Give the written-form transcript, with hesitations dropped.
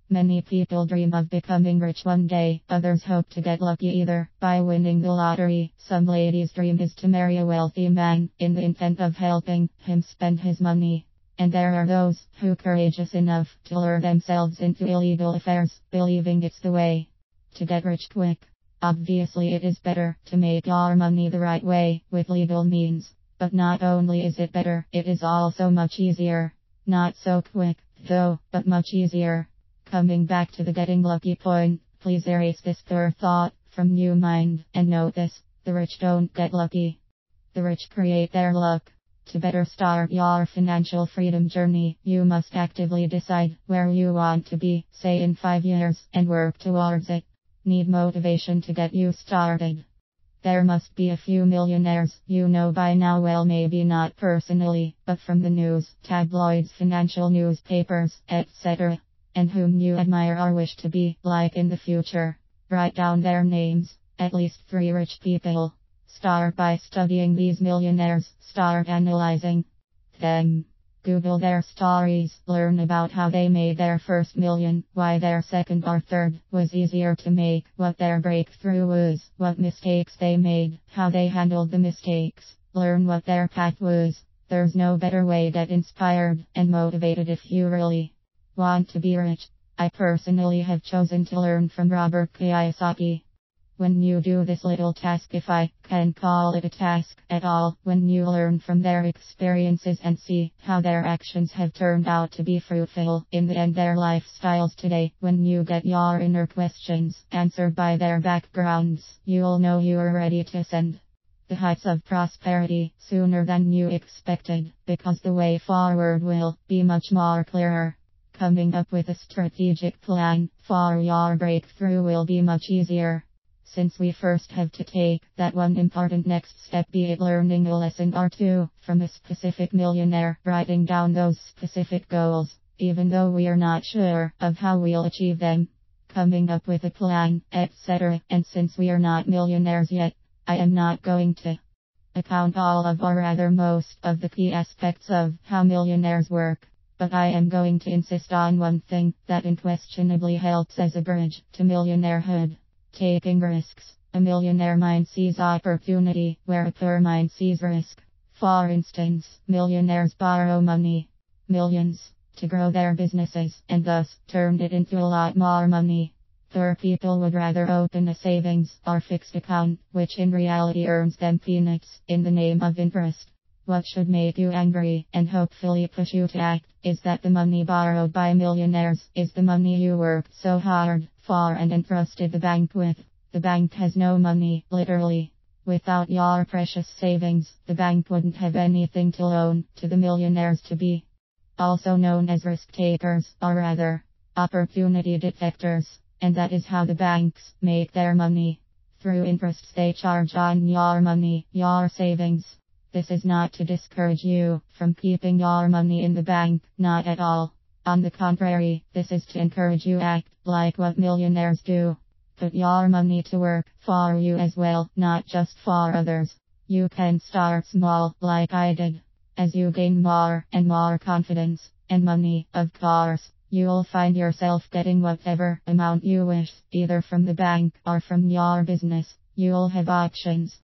Many people dream of becoming rich one day, others hope to get lucky either by winning the lottery. Some ladies' dream is to marry a wealthy man, in the intent of helping him spend his money. And there are those who are courageous enough to lure themselves into illegal affairs, believing it's the way to get rich quick. Obviously it is better to make your money the right way, with legal means. But not only is it better, it is also much easier. Not so quick, though, but much easier. Coming back to the getting lucky point, please erase this third thought from your mind, and note this: the rich don't get lucky. The rich create their luck. To better start your financial freedom journey, you must actively decide where you want to be, say in 5 years, and work towards it. Need motivation to get you started. There must be a few millionaires you know by now, well, maybe not personally, but from the news, tabloids, financial newspapers, etc., and whom you admire or wish to be like in the future. Write down their names, at least 3 rich people. Start by studying these millionaires, start analyzing them. Google their stories, learn about how they made their first million, why their second or third was easier to make, what their breakthrough was, what mistakes they made, how they handled the mistakes. Learn what their path was. There's no better way to get inspired and motivated if you really want to be rich. I personally have chosen to learn from Robert Kiyosaki. When you do this little task, if I can call it a task at all, when you learn from their experiences and see how their actions have turned out to be fruitful in the end, their lifestyles today, when you get your inner questions answered by their backgrounds, you'll know you are ready to ascend the heights of prosperity sooner than you expected, because the way forward will be much more clearer. Coming up with a strategic plan for your breakthrough will be much easier, since we first have to take that one important next step, be it learning a lesson or two from a specific millionaire, writing down those specific goals, even though we are not sure of how we'll achieve them, coming up with a plan, etc. And since we are not millionaires yet, I am not going to account all of, or rather most of, the key aspects of how millionaires work. But I am going to insist on one thing that unquestionably helps as a bridge to millionairehood: taking risks. A millionaire mind sees opportunity, where a poor mind sees risk. For instance, millionaires borrow money, millions, to grow their businesses, and thus turn it into a lot more money. Poor people would rather open a savings or fixed account, which in reality earns them peanuts, in the name of interest. What should make you angry, and hopefully push you to act, is that the money borrowed by millionaires is the money you worked so hard for and entrusted the bank with. The bank has no money, literally. Without your precious savings, the bank wouldn't have anything to loan to the millionaires to be. Also known as risk takers, or rather, opportunity detectors. And that is how the banks make their money. Through interests they charge on your money, your savings. This is not to discourage you from keeping your money in the bank, not at all. On the contrary, this is to encourage you act like what millionaires do. Put your money to work for you as well, not just for others. You can start small, like I did. As you gain more and more confidence and money, of course, you'll find yourself getting whatever amount you wish, either from the bank or from your business. You'll have options.